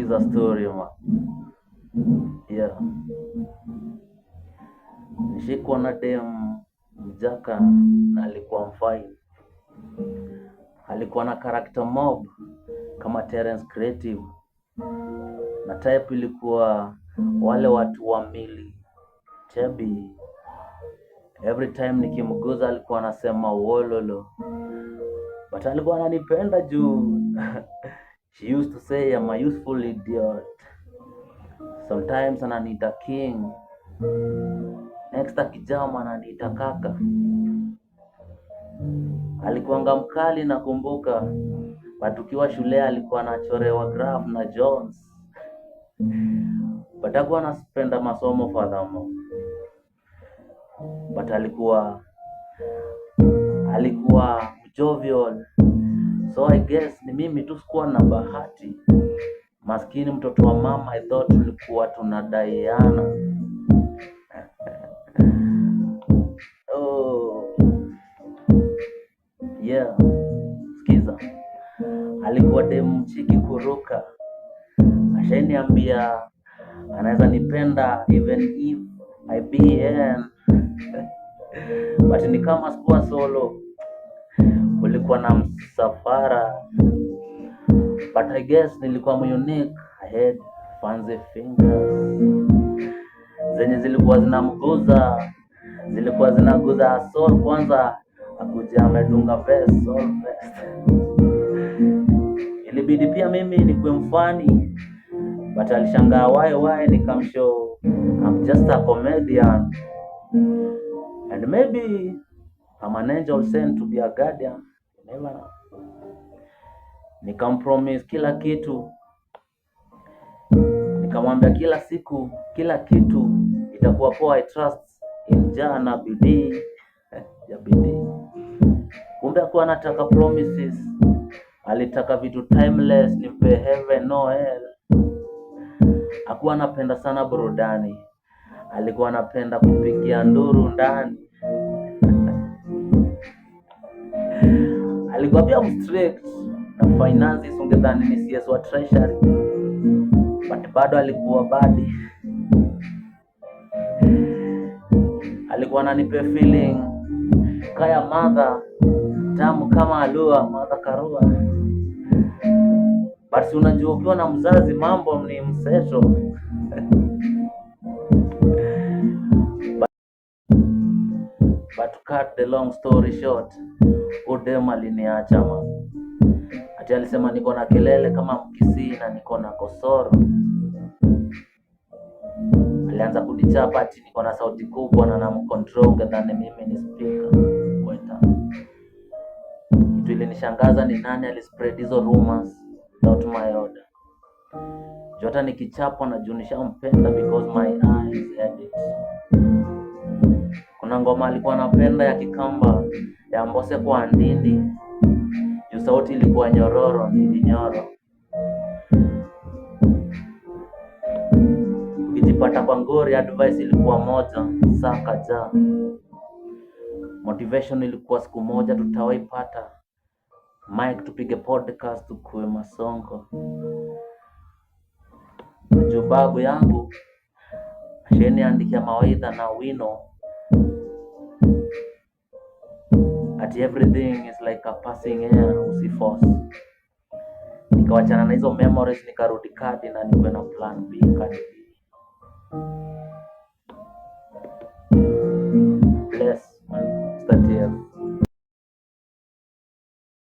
Skiza story ma. Yeah. Nishikuwa na dem mjaka na alikuwa mfine. Alikuwa na character mob kama Terence Creative. Na type ilikuwa wale watu wa mili chebi. Every time nikimguza alikuwa anasema wololo. But alikuwa ananipenda juu. She used to say I'm a useful idiot. Sometimes ananiita king. Next akijama ananiita kaka. Alikuwanga mkali nakumbuka. But tukiwa shule alikuwa anachorewa graph na Jones. But hakuwa anapenda masomo furthermore. But alikuwa jovial. So I guess ni mimi tu sikuwa na bahati. Maskini mtoto wa mama, I thought tulikuwa tunadaiana. Oh. Yeah. Skiza. Alikuwa demu chiki kuruka. Ashaniambia anaweza nipenda even if I BN. But ni kama sikuwa solo. Kulikuwa na msafara. But I guess nilikuwa unique. I had fancy fingers. Zenye zilikuwa zinaguza soul kwanza. Akuja amedunga vest, soul vest. Ilibidi pia mimi nikuwe mfani. But alishangaa why nikamshow I'm just a comedian. And maybe I'm an angel sent to be a guardian. You never know. Nikampromise kila kitu. Nikamwambia kila siku, kila kitu itakuwa poa. I trust in Jah na bidii ya bidii. Kumbe hakuwa anataka promises. Alitaka vitu timeless, nimpe heaven no hell. Hakuwa anapenda sana burudani. Alikuwa anapenda kupigia nduru ndani. Alikuwa pia strict na finances, ungedhani ni CS wa treasury. But bado alikuwa badi. Alikuwa ananipe feeling kaya mother, tamu kama alua, mother karua. But si unajua ukiwa na mzazi mambo ni mseto. But to cut the long story short, udem aliniacha ma. Ati alisema niko na kelele kama Mkisii na niko na kosoro. Alianza kunichapa ati niko na sauti kubwa na namcontrol ungedhani mimi ni speaker. Weta. Kitu ilinishangaza ni nani alispread hizo rumors without my order. Jota nikichapwa na junisha mpenda because my eyes edit. Kuna ngoma alikuwa anapenda ya Kikamba ya Mbose kwa Ndindi. Juu sauti ilikuwa nyororo, nyoro. Ukijipata kwa ngori, advice ilikuwa moja, saka ja. Motivation ilikuwa siku moja tutawaipata. Mike tupige podcast tukue masongo. Juu babu yangu asheni andikia mawaidha na wino. At everything is like a passing air, usiforce. Nikawachana na hizo memories, nikarudi kadi na nikuwe na plan B kadi. Bless man, start here.